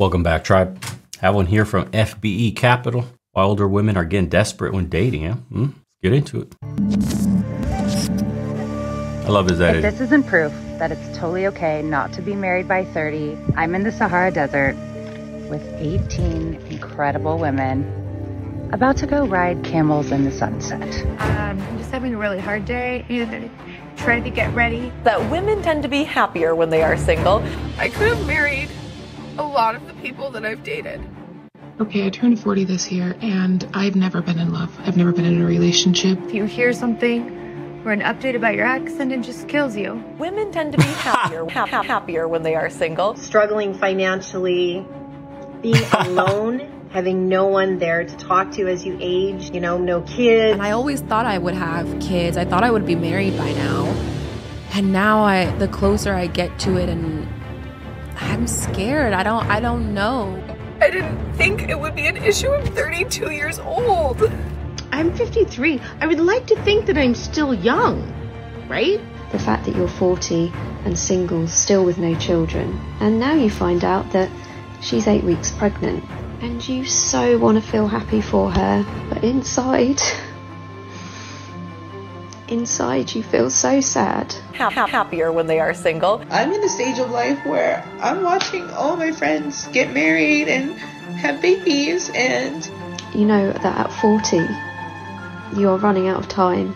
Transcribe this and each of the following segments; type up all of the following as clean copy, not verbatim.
Welcome back, tribe. Have one here from FBE Capital. Why older women are getting desperate when dating, yeah? Let's get into it. I love his editing. If this isn't proof that it's totally okay not to be married by 30, I'm in the Sahara Desert with 18 incredible women about to go ride camels in the sunset. I'm just having a really hard day. Trying to get ready. That women tend to be happier when they are single. I could have married a lot of the people that I've dated. Okay, I turned 40 this year, and I've never been in love. I've never been in a relationship. If you hear something or an update about your ex, and it just kills you. Women tend to be happier when they are single. Struggling financially, being alone, having no one there to talk to as you age, you know, no kids. And I always thought I would have kids. I thought I would be married by now. And now the closer I get to it, and I'm scared. I don't know. I didn't think it would be an issue. I'm 32 years old. I'm 53. I would like to think that I'm still young, right? The fact that you're 40 and single, still with no children, and now you find out that she's 8 weeks pregnant, and you so want to feel happy for her, but inside you feel so sad. Happier when they are single. I'm in the stage of life where I'm watching all my friends get married and have babies, and you know that at 40 you are running out of time,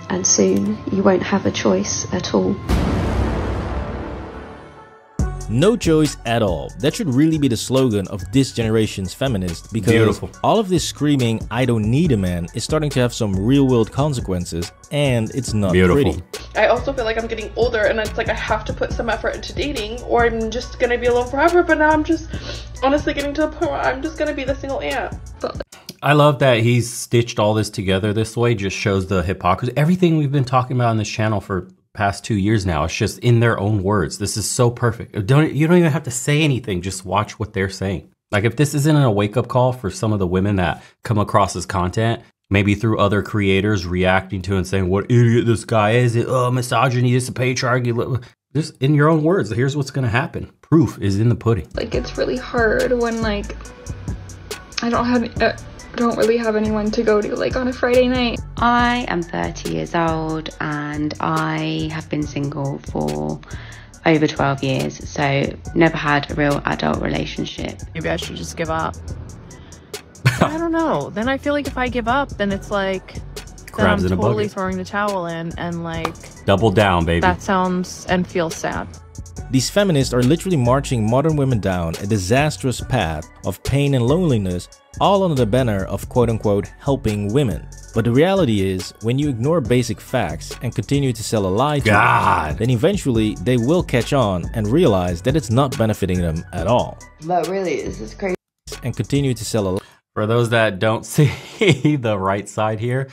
and soon you won't have a choice at all. No choice at all. That should really be the slogan of this generation's feminists, because all of this screaming, I don't need a man, is starting to have some real world consequences, and it's not pretty. I also feel like I'm getting older, and it's like I have to put some effort into dating, or I'm just gonna be alone forever. But now I'm just honestly getting to the point where I'm just gonna be the single aunt. I love that he's stitched all this together this way. Just shows the hypocrisy. Everything we've been talking about on this channel for past 2 years now, it's just in their own words. This is so perfect. You don't even have to say anything. Just watch what they're saying. Like, if this isn't a wake-up call for some of the women that come across as content, maybe through other creators reacting to and saying, what idiot this guy is, misogyny, this is a patriarchy. Just in your own words, here's what's going to happen. Proof is in the pudding. Like, it's really hard when, like, I don't really have anyone to go to, like, on a Friday night. I am 30 years old and I have been single for over 12 years, so never had a real adult relationship. Maybe I should just give up. I don't know. Then I feel like if I give up, then it's like, then I'm totally throwing the towel in, and like, double down, baby. That sounds and feels sad. These feminists are literally marching modern women down a disastrous path of pain and loneliness, all under the banner of quote-unquote helping women. But the reality is, when you ignore basic facts and continue to sell a lie to them, then eventually they will catch on and realize that it's not benefiting them at all. But really, this is crazy. And continue to sell a lie. For those that don't see the right side here,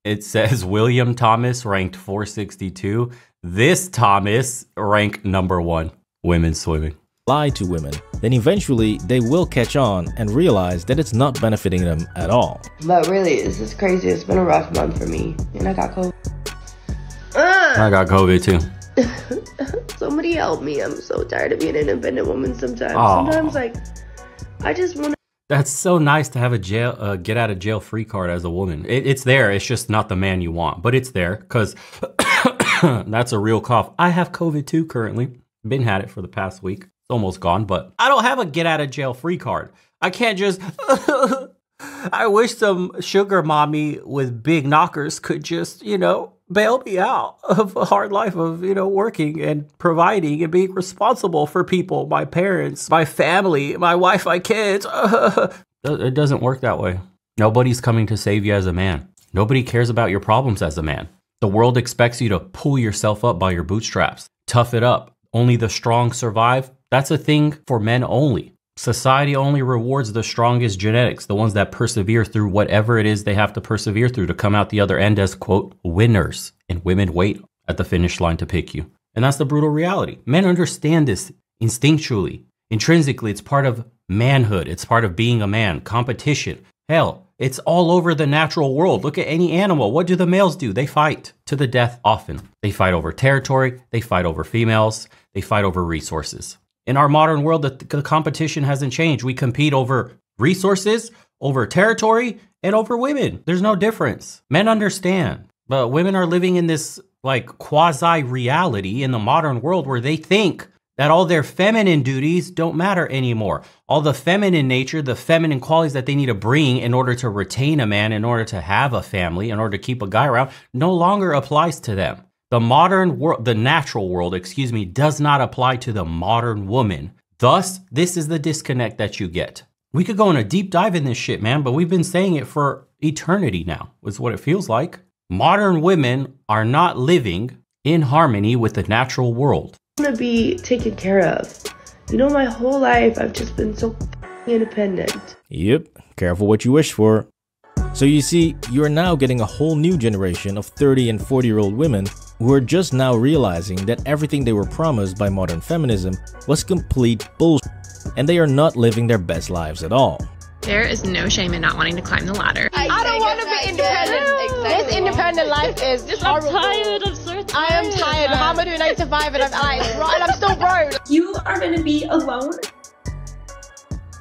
it says William Thomas ranked 462. This Thomas ranked #1, women swimming. Lie to women, then eventually they will catch on and realize that it's not benefiting them at all. But really, this is crazy. It's been a rough month for me, and I got COVID. I got COVID too. Somebody help me. I'm so tired of being an independent woman sometimes. Aww. Sometimes, like, I just want to. That's so nice to have a get out of jail free card as a woman. It's there. It's just not the man you want, but it's there because that's a real cough. I have COVID too currently. Been had it for the past week. It's almost gone, but I don't have a get out of jail free card. I can't just, I wish some sugar mommy with big knockers could just, bail me out of a hard life of, working and providing and being responsible for people, my parents, my family, my wife, my kids. It doesn't work that way. Nobody's coming to save you as a man. Nobody cares about your problems as a man. The world expects you to pull yourself up by your bootstraps. Tough it up. Only the strong survive. That's a thing for men only. Society only rewards the strongest genetics, the ones that persevere through whatever it is they have to persevere through to come out the other end as, quote, winners. And women wait at the finish line to pick you. And that's the brutal reality. Men understand this instinctually. Intrinsically, it's part of manhood. It's part of being a man. Competition. Hell, it's all over the natural world. Look at any animal. What do the males do? They fight to the death often. They fight over territory. They fight over females. They fight over resources. In our modern world, the competition hasn't changed. We compete over resources, over territory, and over women. There's no difference. Men understand. But women are living in this like quasi-reality in the modern world where they think that all their feminine duties don't matter anymore. All the feminine nature, the feminine qualities that they need to bring in order to retain a man, in order to have a family, in order to keep a guy around, no longer applies to them. The modern world, the natural world, does not apply to the modern woman. Thus, this is the disconnect that you get. We could go on a deep dive in this shit, man, but we've been saying it for eternity now, is what it feels like. Modern women are not living in harmony with the natural world. I want to be taken care of. You know, my whole life I've just been so independent. Yep, careful what you wish for. So you see, you are now getting a whole new generation of 30 and 40-year-old women who are just now realizing that everything they were promised by modern feminism was complete bullshit, and they are not living their best lives at all. There is no shame in not wanting to climb the ladder. I don't want to be independent. This independent life is horrible. I'm tired of certain I am tired. How am I doing 9 to 5 and I'm still broke? You are going to be alone.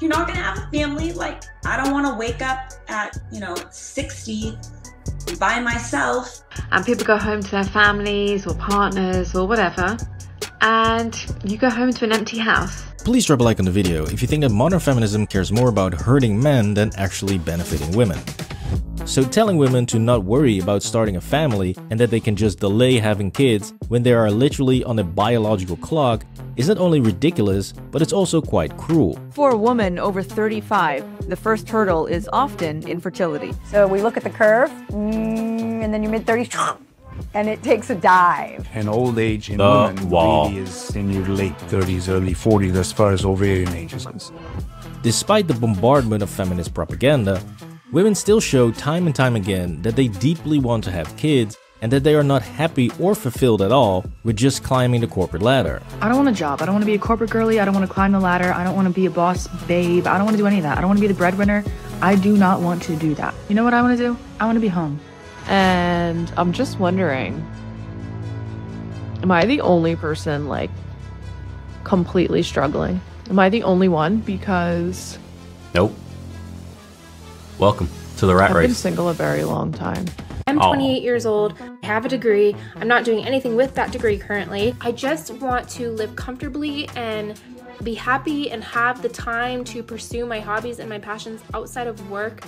You're not going to have a family. Like, I don't want to wake up at, 60 by myself. And people go home to their families or partners or whatever, and you go home to an empty house. Please drop a like on the video if you think that modern feminism cares more about hurting men than actually benefiting women. So telling women to not worry about starting a family and that they can just delay having kids when they are literally on a biological clock is not only ridiculous, but it's also quite cruel. For a woman over 35, the first hurdle is often infertility. So we look at the curve, and then your mid-30s, and it takes a dive. And old age in women really is in your late 30s, early 40s as far as ovarian age is concerned. Despite the bombardment of feminist propaganda, women still show time and time again that they deeply want to have kids and that they are not happy or fulfilled at all with just climbing the corporate ladder. I don't want a job. I don't want to be a corporate girly. I don't want to climb the ladder. I don't want to be a boss babe. I don't want to do any of that. I don't want to be the breadwinner. I do not want to do that. You know what I want to do? I want to be home. And I'm just wondering, am I the only person like completely struggling? Am I the only one? Because nope. Welcome to the rat race. I've been single a very long time. I'm 28 years old, I have a degree, I'm not doing anything with that degree currently. I just want to live comfortably and be happy and have the time to pursue my hobbies and my passions outside of work.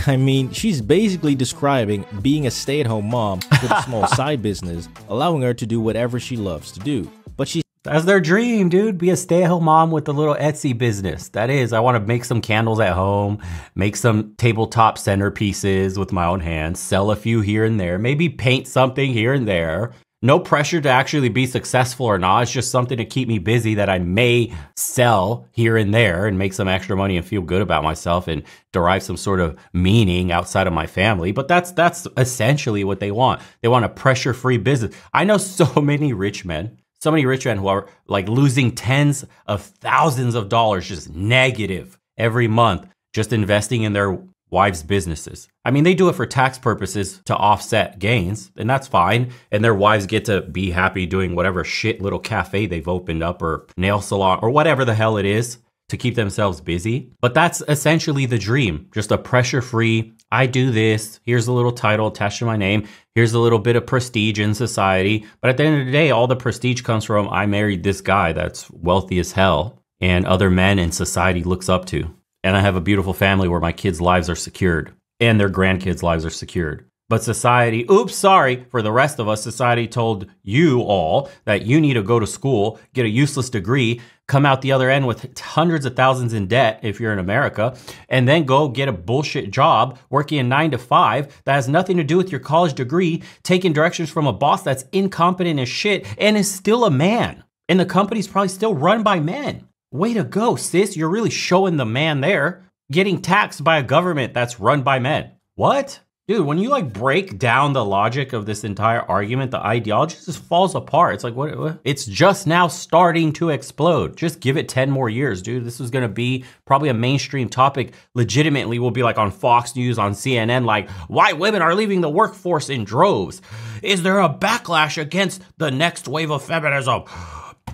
I mean, she's basically describing being a stay-at-home mom with a small side business, allowing her to do whatever she loves to do. But that's their dream, dude. Be a stay-at-home mom with a little Etsy business. That is, I want to make some candles at home, make some tabletop centerpieces with my own hands, sell a few here and there, maybe paint something here and there. No pressure to actually be successful or not. It's just something to keep me busy that I may sell here and there and make some extra money and feel good about myself and derive some sort of meaning outside of my family. But that's essentially what they want. They want a pressure-free business. I know so many rich men who are like losing tens of thousands of dollars just negative every month just investing in their wives' businesses. I mean, they do it for tax purposes to offset gains, and that's fine. And their wives get to be happy doing whatever shit little cafe they've opened up or nail salon or whatever the hell it is to keep themselves busy. But that's essentially the dream, just a pressure-free, I do this, here's a little title attached to my name, here's a little bit of prestige in society. But at the end of the day, all the prestige comes from I married this guy that's wealthy as hell and other men in society looks up to. And I have a beautiful family where my kids' lives are secured and their grandkids' lives are secured. But society, oops, sorry, for the rest of us, society told you all that you need to go to school, get a useless degree, come out the other end with hundreds of thousands in debt if you're in America, and then go get a bullshit job working a 9 to 5 that has nothing to do with your college degree, taking directions from a boss that's incompetent as shit and is still a man. And the company's probably still run by men. Way to go, sis. You're really showing the man there, getting taxed by a government that's run by men. What? Dude, when you like break down the logic of this entire argument, the ideology just falls apart. It's like, what? It's just now starting to explode. Just give it 10 more years, dude. This is going to be probably a mainstream topic. Legitimately will be like on Fox News, on CNN, like why women are leaving the workforce in droves. Is there a backlash against the next wave of feminism?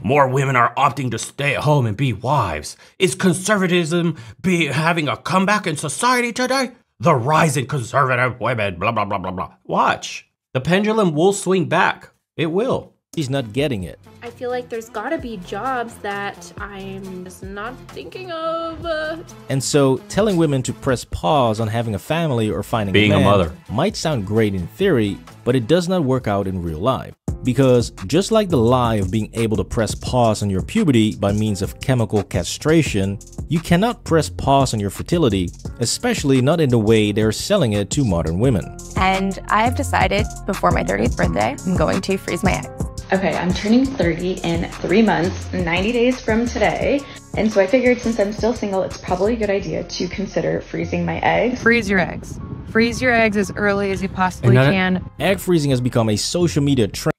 more women are opting to stay at home and be wives. Is conservatism having a comeback in society today? The rise in conservative women, blah, blah, blah, blah, blah. Watch. The pendulum will swing back. It will. He's not getting it. I feel like there's gotta be jobs that I'm just not thinking of. And so, telling women to press pause on having a family or finding being a man mother might sound great in theory, but it does not work out in real life. Because just like the lie of being able to press pause on your puberty by means of chemical castration, you cannot press pause on your fertility, especially not in the way they're selling it to modern women. And I have decided before my 30th birthday, I'm going to freeze my eggs. Okay, I'm turning 30 in 3 months, 90 days from today. And so I figured since I'm still single, it's probably a good idea to consider freezing my eggs. Freeze your eggs. Freeze your eggs as early as you possibly can. Egg freezing has become a social media trend.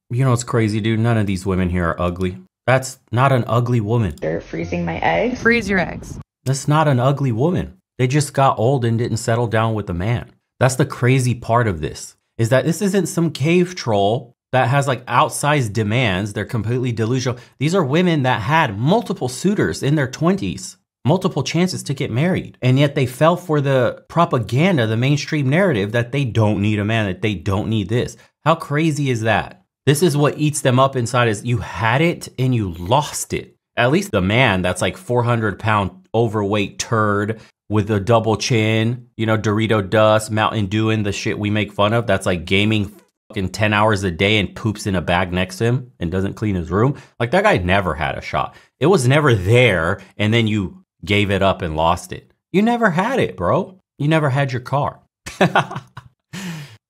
You know what's crazy, dude? None of these women here are ugly. That's not an ugly woman. They're freezing my eggs. Freeze your eggs. That's not an ugly woman. They just got old and didn't settle down with a man. That's the crazy part of this, is that this isn't some cave troll that has like outsized demands. They're completely delusional. These are women that had multiple suitors in their 20s, multiple chances to get married. And yet they fell for the propaganda, the mainstream narrative that they don't need a man, that they don't need this. How crazy is that? This is what eats them up inside, is you had it and you lost it. At least the man that's like 400-pound overweight turd with a double chin, you know, Dorito dust, Mountain Dewing, the shit we make fun of, that's like gaming fucking 10 hours a day and poops in a bag next to him and doesn't clean his room. Like, that guy never had a shot. It was never there, and then you gave it up and lost it. You never had it, bro. You never had your car.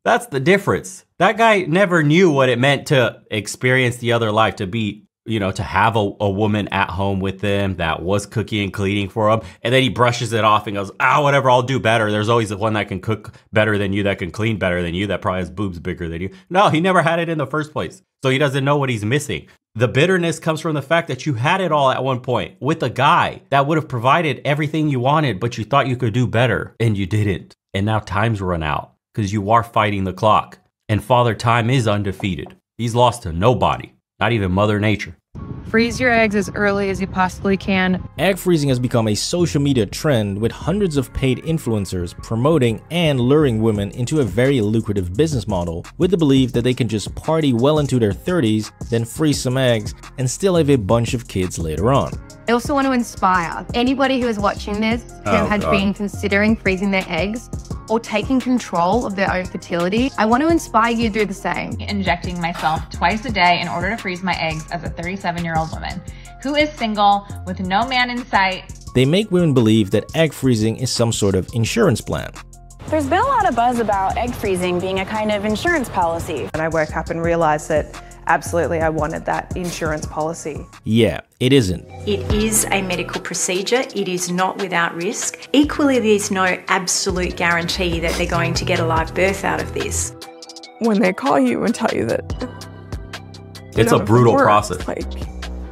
That's the difference. That guy never knew what it meant to experience the other life, to be, you know, to have a woman at home with them that was cooking and cleaning for him. And then he brushes it off and goes, whatever, I'll do better. There's always the one that can cook better than you, that can clean better than you, that probably has boobs bigger than you. No, he never had it in the first place. So he doesn't know what he's missing. The bitterness comes from the fact that you had it all at one point with a guy that would have provided everything you wanted, but you thought you could do better and you didn't. And now time's run out because you are fighting the clock. And Father Time is undefeated. He's lost to nobody, not even Mother Nature. Freeze your eggs as early as you possibly can. Egg freezing has become a social media trend, with hundreds of paid influencers promoting and luring women into a very lucrative business model with the belief that they can just party well into their 30s, then freeze some eggs, and still have a bunch of kids later on. I also want to inspire anybody who is watching this who has been considering freezing their eggs or taking control of their own fertility. I want to inspire you to do the same. Injecting myself twice a day in order to freeze my eggs as a 37-year-old woman who is single with no man in sight. They make women believe that egg freezing is some sort of insurance plan. There's been a lot of buzz about egg freezing being a kind of insurance policy. And I woke up and realized that absolutely I wanted that insurance policy. Yeah, it isn't. It is a medical procedure. It is not without risk. Equally, there's no absolute guarantee that they're going to get a live birth out of this. When they call you and tell you that it's a brutal process.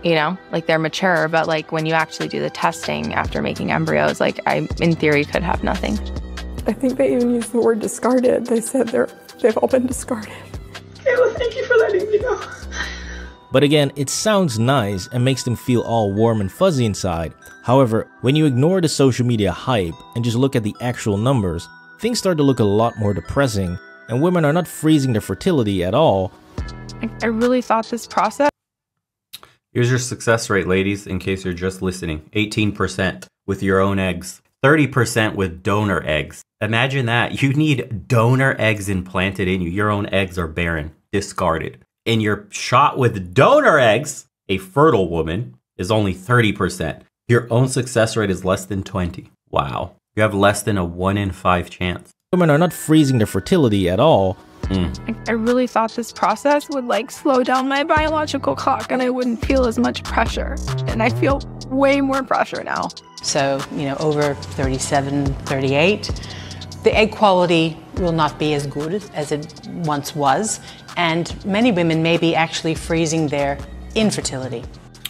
You know, like they're mature, but like when you actually do the testing after making embryos, like I, in theory, could have nothing. I think they even used the word discarded. They said they've all been discarded. Okay, well, thank you for letting me know. But again, it sounds nice and makes them feel all warm and fuzzy inside. However, when you ignore the social media hype and just look at the actual numbers, things start to look a lot more depressing, and women are not freezing their fertility at all. I really thought this process... Here's your success rate, ladies, in case you're just listening. 18% with your own eggs. 30% with donor eggs. Imagine that. You need donor eggs implanted in you. Your own eggs are barren, discarded. And your shot with donor eggs, a fertile woman, is only 30%. Your own success rate is less than 20. Wow. You have less than a 1 in 5 chance. Women are not freezing their fertility at all. I really thought this process would like slow down my biological clock and I wouldn't feel as much pressure. And I feel way more pressure now. So, you know, over 37, 38, the egg quality will not be as good as it once was. And many women may be actually freezing their infertility.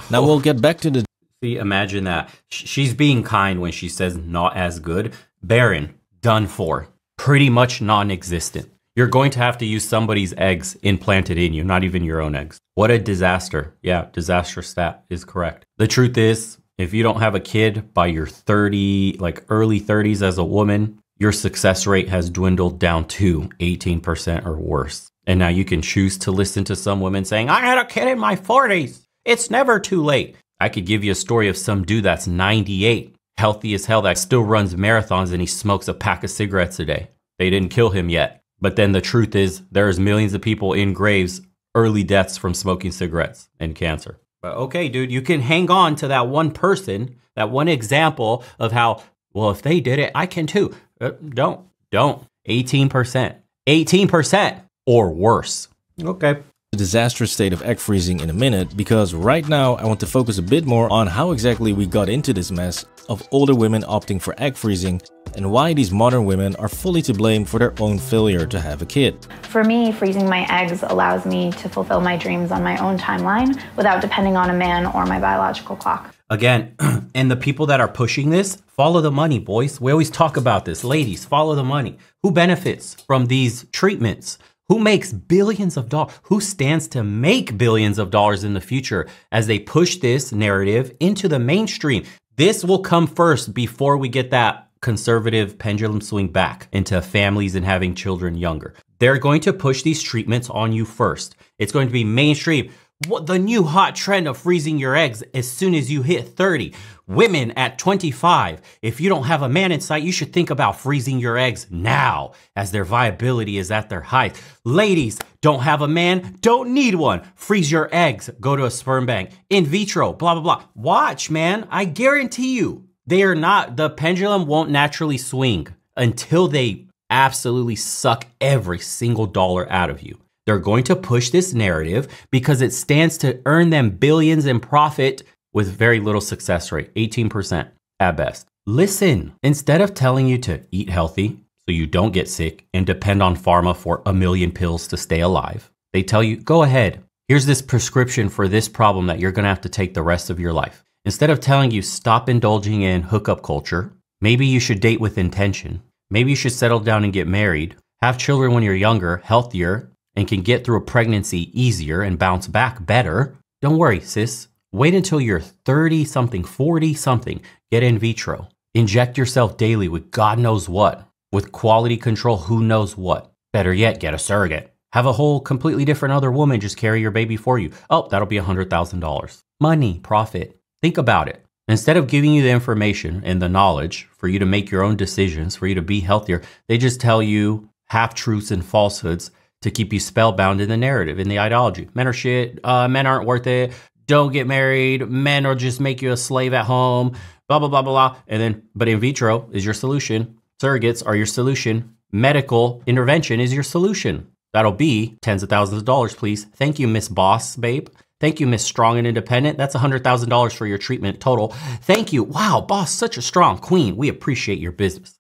Now we'll get back to the... See, imagine that. She's being kind when she says not as good. Barren, done for, pretty much non-existent. You're going to have to use somebody's eggs implanted in you, not even your own eggs. What a disaster. Yeah, disaster stat is correct. The truth is, if you don't have a kid by your early 30s as a woman, your success rate has dwindled down to 18% or worse. And now you can choose to listen to some women saying, I had a kid in my 40s. It's never too late. I could give you a story of some dude that's 98, healthy as hell, that still runs marathons and he smokes a pack of cigarettes a day. They didn't kill him yet. But then the truth is, there's millions of people in graves, early deaths from smoking cigarettes and cancer. But okay, dude, you can hang on to that one person, that one example of how, well, if they did it, I can too. Don't. 18% or worse. Okay. The disastrous state of egg freezing in a minute, because right now I want to focus a bit more on how exactly we got into this mess of older women opting for egg freezing and why these modern women are fully to blame for their own failure to have a kid. For me, freezing my eggs allows me to fulfill my dreams on my own timeline without depending on a man or my biological clock. Again, and the people that are pushing this, follow the money, boys. We always talk about this. Ladies, follow the money. Who benefits from these treatments? Who makes billions of dollars? Who stands to make billions of dollars in the future as they push this narrative into the mainstream? This will come first before we get that conservative pendulum swing back into families and having children younger. They're going to push these treatments on you first. It's going to be mainstream. What the new hot trend of freezing your eggs as soon as you hit 30. Women at 25, if you don't have a man in sight, you should think about freezing your eggs now as their viability is at their height. Ladies, don't have a man, don't need one. Freeze your eggs, go to a sperm bank, in vitro, blah, blah, blah. Watch, man, I guarantee you, the pendulum won't naturally swing until they absolutely suck every single dollar out of you. They're going to push this narrative because it stands to earn them billions in profit with very little success rate, 18% at best. Listen, instead of telling you to eat healthy so you don't get sick and depend on pharma for 1 million pills to stay alive, they tell you, go ahead, here's this prescription for this problem that you're going to have to take the rest of your life. Instead of telling you stop indulging in hookup culture, maybe you should date with intention. Maybe you should settle down and get married, have children when you're younger, healthier, and can get through a pregnancy easier and bounce back better. Don't worry, sis. Wait until you're 30-something, 40-something. Get in vitro. Inject yourself daily with God knows what. With quality control, who knows what. Better yet, get a surrogate. Have a whole completely different other woman just carry your baby for you. Oh, that'll be $100,000. Money, profit. Think about it. Instead of giving you the information and the knowledge for you to make your own decisions, for you to be healthier, they just tell you half-truths and falsehoods to keep you spellbound in the narrative, in the ideology. Men are shit, men aren't worth it, don't get married, men will just make you a slave at home, blah, blah, blah, blah. And then, but in vitro is your solution. Surrogates are your solution. Medical intervention is your solution. That'll be tens of thousands of dollars, please. Thank you, Miss Boss, babe. Thank you, Miss Strong and Independent. That's $100,000 for your treatment total. Thank you. Wow, boss, such a strong queen. We appreciate your business.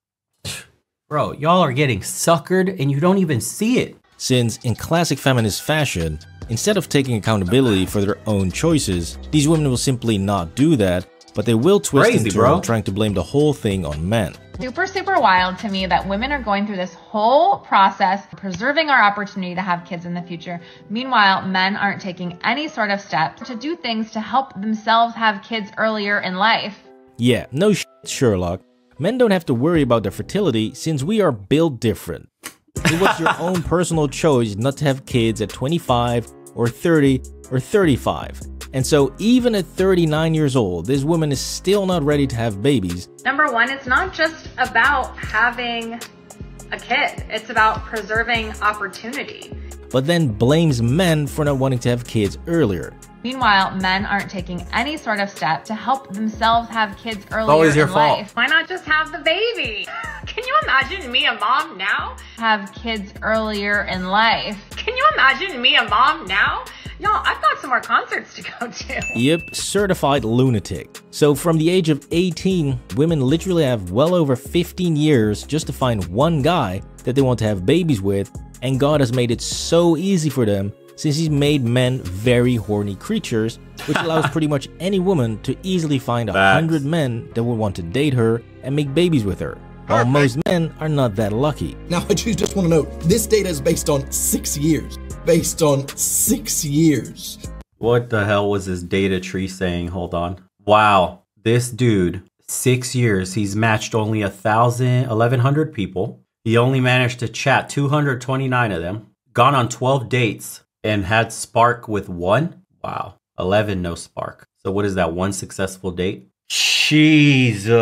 Bro, y'all are getting suckered and you don't even see it. Since, in classic feminist fashion, instead of taking accountability for their own choices, these women will simply not do that, but they will twist and turn, trying to blame the whole thing on men. Super wild to me that women are going through this whole process, preserving our opportunity to have kids in the future. Meanwhile, men aren't taking any sort of steps to do things to help themselves have kids earlier in life. Yeah, no shit, Sherlock. Men don't have to worry about their fertility since we are built different. It was your own personal choice not to have kids at 25 or 30 or 35. And so even at 39 years old, this woman is still not ready to have babies. Number one, it's not just about having a kid. It's about preserving opportunity. But then blames men for not wanting to have kids earlier. Meanwhile, men aren't taking any sort of step to help themselves have kids earlier in life. Why not just have the baby? Can you imagine me a mom now? Have kids earlier in life. Can you imagine me a mom now? Y'all, I've got some more concerts to go to. Yep, certified lunatic. So from the age of 18, women literally have well over 15 years just to find one guy that they want to have babies with, and God has made it so easy for them since he's made men very horny creatures, which allows pretty much any woman to easily find 100 men that would want to date her and make babies with her. while most men are not that lucky. Now, I just want to note, this data is based on 6 years. Based on 6 years. What the hell was this data tree saying? Hold on. Wow. This dude, 6 years, he's matched only 1,100 people. He only managed to chat 229 of them. Gone on 12 dates and had spark with 1. Wow. 11 no spark. So what is that? 1 successful date? Jesus.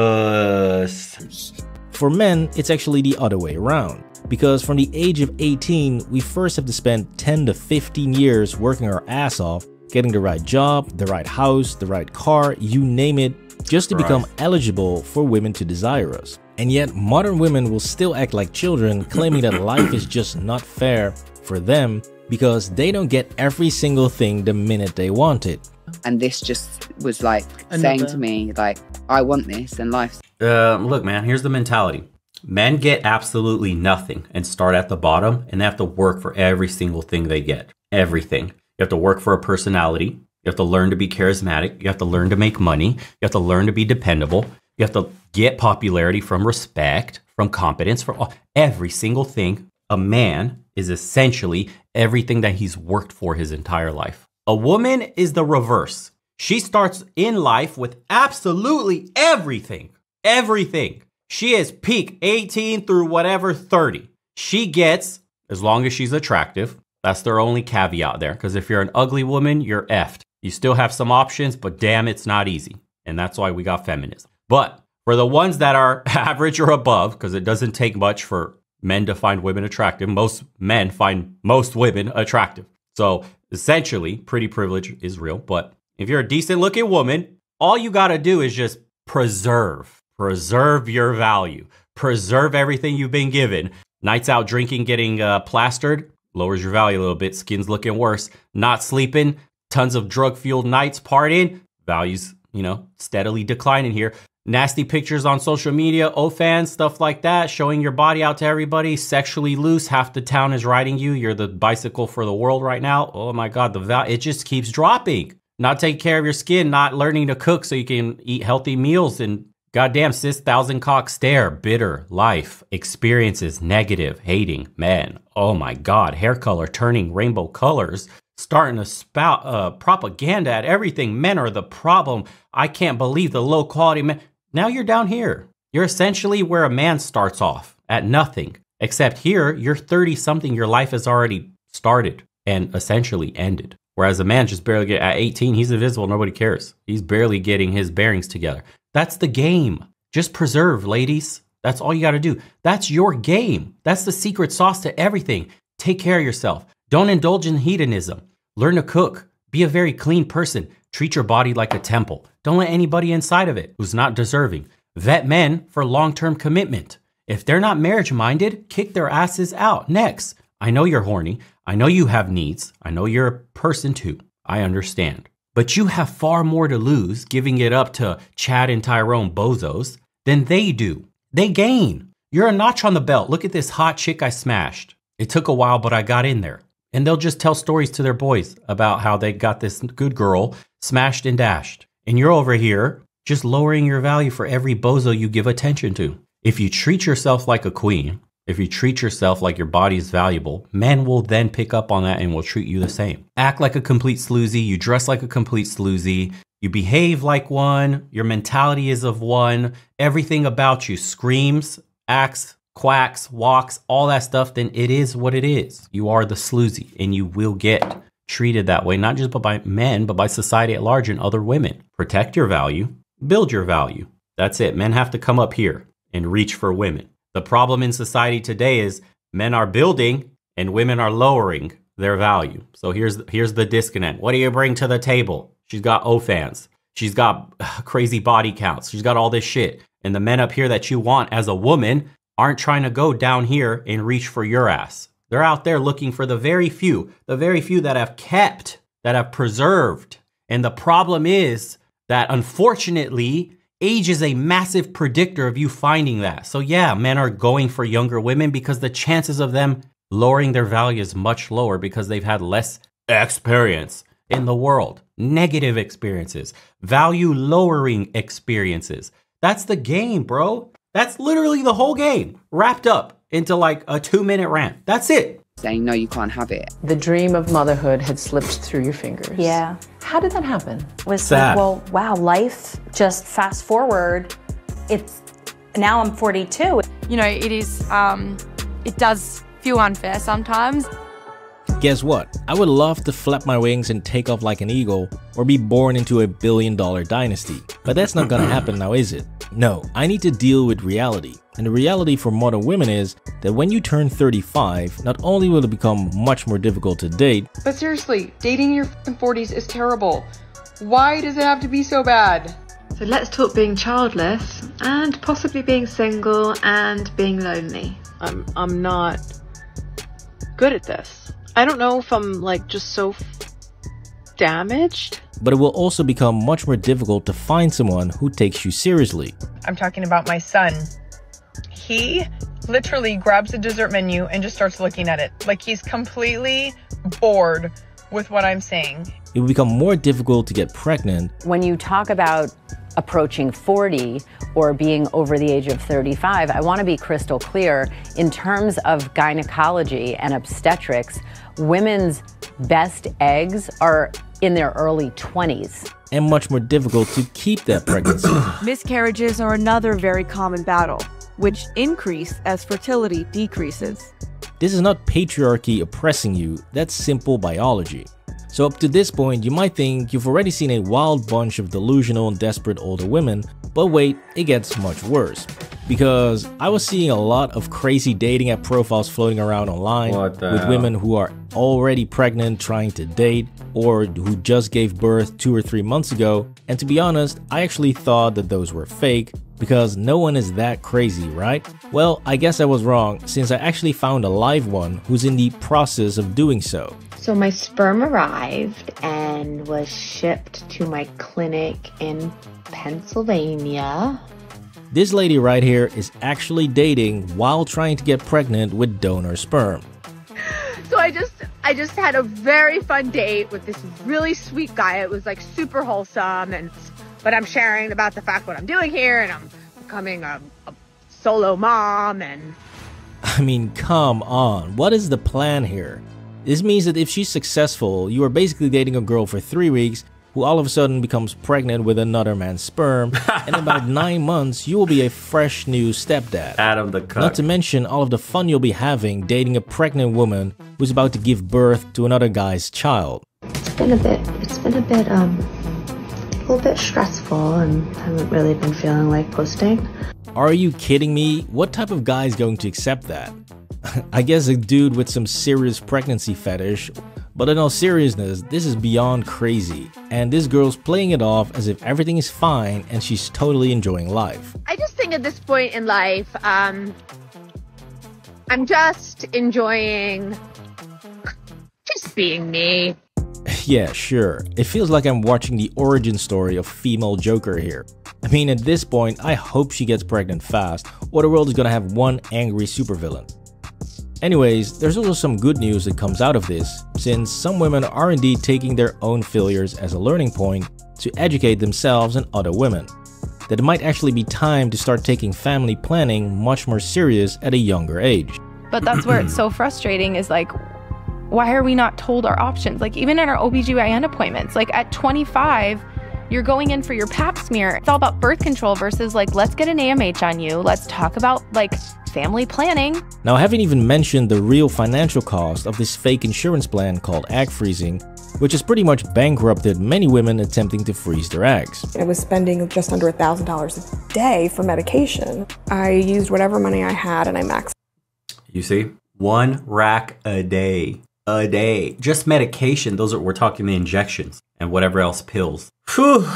For men, it's actually the other way around. Because from the age of 18, we first have to spend 10 to 15 years working our ass off, getting the right job, the right house, the right car, you name it, just to become eligible for women to desire us. And yet, modern women will still act like children, claiming that life is just not fair for them because they don't get every single thing the minute they want it. And this just was like saying to me, like, I want this and life's... Look, man, here's the mentality. Men get absolutely nothing and start at the bottom, and they have to work for every single thing they get. Everything. You have to work for a personality. You have to learn to be charismatic. You have to learn to make money. You have to learn to be dependable. You have to get popularity from respect, from competence, from every single thing. A man is essentially everything that he's worked for his entire life. A woman is the reverse. She starts in life with absolutely everything. Everything. She is peak 18 through whatever 30. She gets, as long as she's attractive, that's their only caveat there. Because if you're an ugly woman, you're effed. You still have some options, but damn, it's not easy. And that's why we got feminism. But for the ones that are average or above, because it doesn't take much for men to find women attractive, most men find most women attractive. So essentially, pretty privilege is real. But if you're a decent looking woman, all you got to do is just preserve your value. Preserve everything you've been given. Nights out drinking, getting plastered, lowers your value a little bit. Skin's looking worse. Not sleeping, tons of drug-fueled nights, partying, values, steadily declining here. Nasty pictures on social media, OnlyFans, stuff like that, showing your body out to everybody, sexually loose, half the town is riding you. You're the bicycle for the world right now. Oh my God, the value, it just keeps dropping. Not taking care of your skin, not learning to cook so you can eat healthy meals, and goddamn, sis, 1,000 cock stare, bitter life, experiences, negative, hating, men. Oh my God, hair color turning rainbow colors, starting to spout propaganda at everything. Men are the problem. I can't believe the low quality men. Now you're down here. You're essentially where a man starts off, at nothing. Except here, you're 30 something, your life has already started and essentially ended. Whereas a man just barely get at 18, he's invisible, nobody cares. He's barely getting his bearings together. That's the game. Just preserve, ladies. That's all you got to do. That's your game. That's the secret sauce to everything. Take care of yourself. Don't indulge in hedonism. Learn to cook. Be a very clean person. Treat your body like a temple. Don't let anybody inside of it who's not deserving. Vet men for long-term commitment. If they're not marriage-minded, kick their asses out. Next. I know you're horny. I know you have needs. I know you're a person too. I understand. But you have far more to lose giving it up to Chad and Tyrone bozos than they do. They gain. You're a notch on the belt. Look at this hot chick I smashed. It took a while, but I got in there. And they'll just tell stories to their boys about how they got this good girl smashed and dashed. And you're over here just lowering your value for every bozo you give attention to. If you treat yourself like a queen, if you treat yourself like your body is valuable, men will then pick up on that and will treat you the same. Act like a complete sloozy. You dress like a complete sloozy. You behave like one. Your mentality is of one. Everything about you screams, acts, quacks, walks, all that stuff. Then it is what it is. You are the sloozy and you will get treated that way, not just by men, but by society at large and other women. Protect your value. Build your value. That's it. Men have to come up here and reach for women. The problem in society today is men are building and women are lowering their value. So here's the disconnect. What do you bring to the table? She's got OnlyFans. She's got crazy body counts. She's got all this shit. And the men up here that you want as a woman aren't trying to go down here and reach for your ass. They're out there looking for the very few that have kept, that have preserved. And the problem is that unfortunately, age is a massive predictor of you finding that. So yeah, men are going for younger women because the chances of them lowering their value is much lower because they've had less experience in the world. Negative experiences, value lowering experiences. That's the game, bro. That's literally the whole game wrapped up into like a 2-minute rant. That's it. Saying, no, you can't have it. The dream of motherhood had slipped through your fingers. Yeah. How did that happen? Was sad. like, well, wow, life, just fast forward. It's, now I'm 42. You know, it is, it does feel unfair sometimes. Guess what? I would love to flap my wings and take off like an eagle or be born into a billion-dollar dynasty. But that's not gonna happen now, is it? No, I need to deal with reality. And the reality for modern women is that when you turn 35, not only will it become much more difficult to date, But seriously, dating in your 40s is terrible. Why does it have to be so bad? So let's talk being childless and possibly being single and being lonely. I'm not good at this. I don't know if I'm like just so damaged. but it will also become much more difficult to find someone who takes you seriously. I'm talking about my son. He literally grabs a dessert menu and just starts looking at it. Like he's completely bored with what I'm saying. It will become more difficult to get pregnant. When you talk about approaching 40 or being over the age of 35, I want to be crystal clear. In terms of gynecology and obstetrics, women's best eggs are in their early 20s. And much more difficult to keep that pregnancy. Miscarriages are another very common battle, which increase as fertility decreases. This is not patriarchy oppressing you, that's simple biology. So up to this point, you might think you've already seen a wild bunch of delusional and desperate older women, but wait, it gets much worse. Because I was seeing a lot of crazy dating app profiles floating around online with women who are already pregnant trying to date, or who just gave birth 2 or 3 months ago, and to be honest, I actually thought that those were fake, because no one is that crazy, right? Well, I guess I was wrong, since I actually found a live one who's in the process of doing so. So my sperm arrived and was shipped to my clinic in Pennsylvania. This lady right here is actually dating while trying to get pregnant with donor sperm. So I just had a very fun date with this really sweet guy. It was like super wholesome, but I'm sharing about the fact what I'm doing here, and I'm becoming a solo mom. And I mean, come on, what is the plan here? This means that if she's successful, you are basically dating a girl for 3 weeks who all of a sudden becomes pregnant with another man's sperm, and in about 9 months, you will be a fresh new stepdad. Adam the cuck. Not to mention all of the fun you'll be having dating a pregnant woman who's about to give birth to another guy's child. It's been a little bit stressful, and haven't really been feeling like posting. Are you kidding me? What type of guy is going to accept that? I guess a dude with some serious pregnancy fetish, but in all seriousness, this is beyond crazy, and this girl's playing it off as if everything is fine and she's totally enjoying life. I just think at this point in life, I'm just enjoying just being me. Yeah, sure. It feels like I'm watching the origin story of female Joker here. I mean, at this point, I hope she gets pregnant fast, or the world is gonna have one angry supervillain. Anyways, there's also some good news that comes out of this, since some women are indeed taking their own failures as a learning point to educate themselves and other women. That it might actually be time to start taking family planning much more serious at a younger age. But that's where it's so frustrating, is like, why are we not told our options? Like even in our OBGYN appointments, like at 25, you're going in for your pap smear. It's all about birth control versus like, let's get an AMH on you. Let's talk about like family planning. Now, I haven't even mentioned the real financial cost of this fake insurance plan called egg freezing, which has pretty much bankrupted many women attempting to freeze their eggs. I was spending just under $1,000 a day for medication. I used whatever money I had and I maxed. You see? 1 rack a day. A day. Just medication. Those are, we're talking the injections and whatever else, pills. Whew,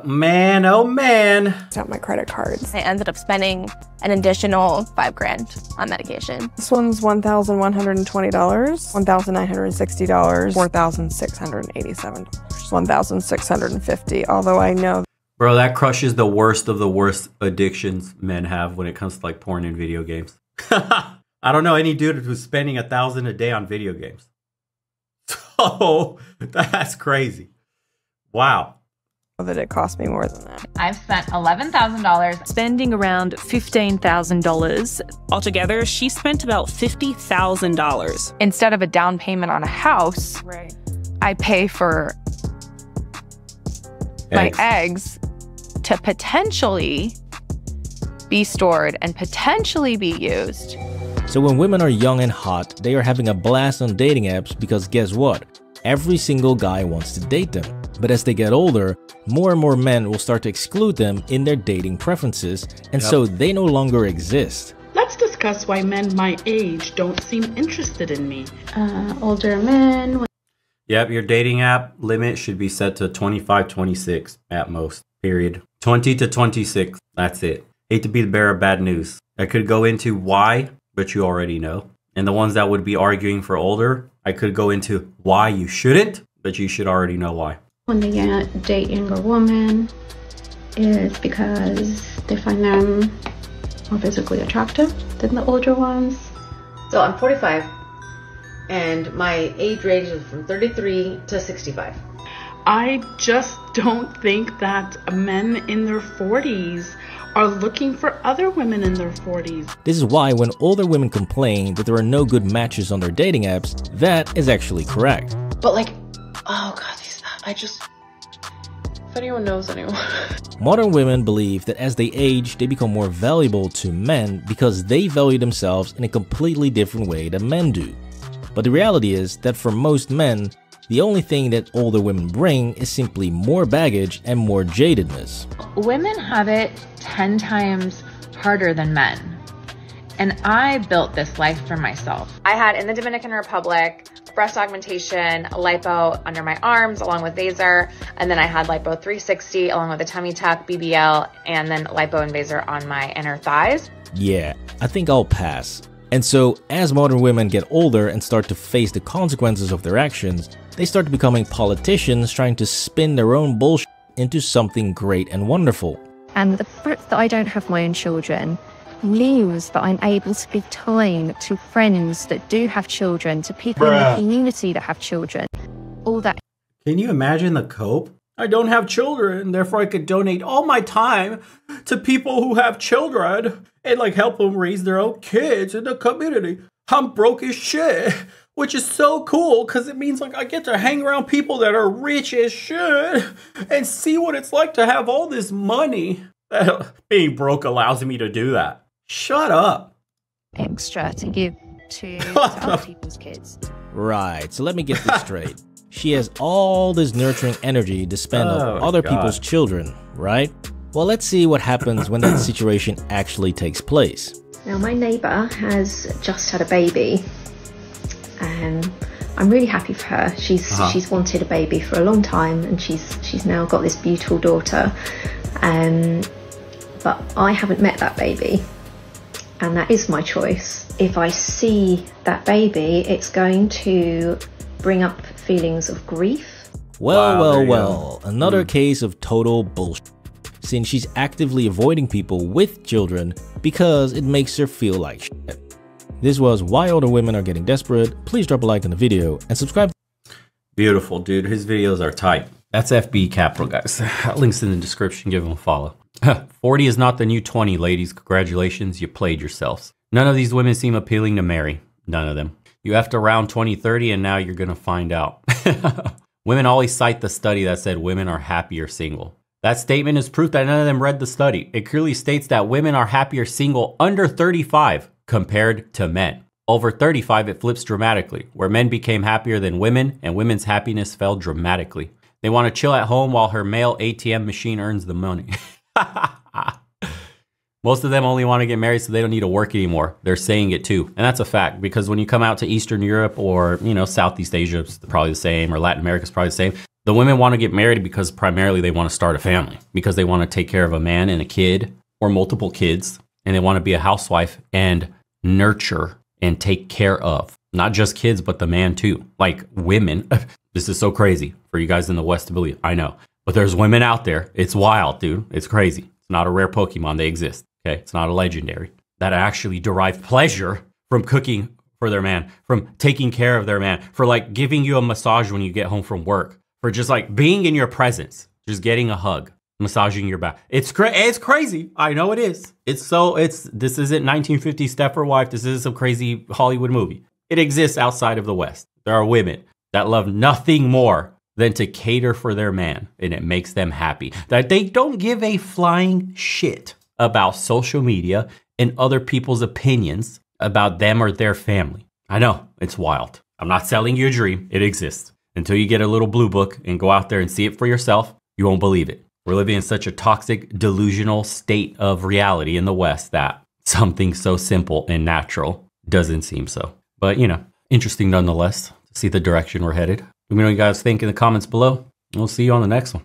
man, oh man. It's not my credit cards. I ended up spending an additional $5,000 on medication. This one's $1,120, $1,960, $4,687, $1,650, although I know. Bro, that crushes the worst of the worst addictions men have when it comes to like porn and video games. I don't know any dude who's spending $1,000 a day on video games. So that's crazy. Wow. That it cost me more than that. I've spent $11,000. Spending around $15,000. Altogether, she spent about $50,000. Instead of a down payment on a house, right, I pay for my eggs to potentially be stored and potentially be used. So when women are young and hot, they are having a blast on dating apps because guess what? Every single guy wants to date them. But as they get older, more and more men will start to exclude them in their dating preferences, and so they no longer exist. Let's discuss why men my age don't seem interested in me. Older men. Yep, your dating app limit should be set to 25, 26 at most, period. 20 to 26, that's it. Hate to be the bearer of bad news. I could go into why, but you already know. And the ones that would be arguing for older, I could go into why you shouldn't, but you should already know why. When they date younger women is because they find them more physically attractive than the older ones. So I'm 45 and my age range is from 33 to 65. I just don't think that men in their 40s are looking for other women in their 40s. This is why when older women complain that there are no good matches on their dating apps, that is actually correct. But like, oh god, if anyone knows anyone. Modern women believe that as they age, they become more valuable to men because they value themselves in a completely different way than men do. But the reality is that for most men, the only thing that older women bring is simply more baggage and more jadedness. Women have it 10 times harder than men. And I built this life for myself. I had in the Dominican Republic breast augmentation, lipo under my arms along with Vaser, and then I had lipo 360 along with a tummy tuck, BBL, and then lipo and Vaser on my inner thighs. Yeah, I think I'll pass. And so, as modern women get older and start to face the consequences of their actions, they start becoming politicians trying to spin their own bullshit into something great and wonderful. And the fact that I don't have my own children means that I'm able to give time to friends that do have children, to people in the community that have children. All that. Can you imagine the cope? I don't have children, therefore I could donate all my time to people who have children and like help them raise their own kids in the community. I'm broke as shit, which is so cool because it means like I get to hang around people that are rich as shit and see what it's like to have all this money. Being broke allows me to do that. Shut up. Extra to give to other people's kids. Right, so let me get this straight. She has all this nurturing energy to spend on other people's children, right? Well, let's see what happens when that situation actually takes place. Now, my neighbour has just had a baby, and I'm really happy for her. She's wanted a baby for a long time, and she's now got this beautiful daughter. But I haven't met that baby, and that is my choice. If I see that baby, it's going to bring up feelings of grief. Well, another case of total bullshit, since she's actively avoiding people with children because it makes her feel like shit. This was Why Older Women Are Getting Desperate. Please drop a like on the video and subscribe. Beautiful, dude. His videos are tight. That's FB Capital, guys. Links in the description. Give him a follow. 40 is not the new 20, ladies. Congratulations, you played yourselves. None of these women seem appealing to marry. None of them. You effed around 2030 and now you're gonna find out. Women always cite the study that said women are happier single. That statement is proof that none of them read the study. It clearly states that women are happier single under 35 compared to men. Over 35, it flips dramatically, where men became happier than women and women's happiness fell dramatically. They want to chill at home while her male ATM machine earns the money. Most of them only want to get married so they don't need to work anymore. They're saying it too. And that's a fact, because when you come out to Eastern Europe or, Southeast Asia, it's probably the same, or Latin America is probably the same. The women want to get married because primarily they want to start a family, because they want to take care of a man and a kid or multiple kids. And they want to be a housewife and nurture and take care of not just kids, but the man too. Like women. This is so crazy for you guys in the West to believe. I know. But there's women out there. It's wild, dude. It's crazy. It's not a rare Pokemon. They exist. Okay, it's not a legendary. That actually derive pleasure from cooking for their man, from taking care of their man, for like giving you a massage when you get home from work, for just like being in your presence. just getting a hug, massaging your back. It's crazy. I know it is. This isn't 1950s Stepford Wife. This isn't some crazy Hollywood movie. It exists outside of the West. There are women that love nothing more than to cater for their man, and it makes them happy. That they don't give a flying shit about social media and other people's opinions about them or their family. I know, it's wild. I'm not selling you a dream. It exists. Until you get a little blue book and go out there and see it for yourself, you won't believe it. We're living in such a toxic, delusional state of reality in the West that something so simple and natural doesn't seem so. But, interesting nonetheless to see the direction we're headed. Let me know what you guys think in the comments below. We'll see you on the next one.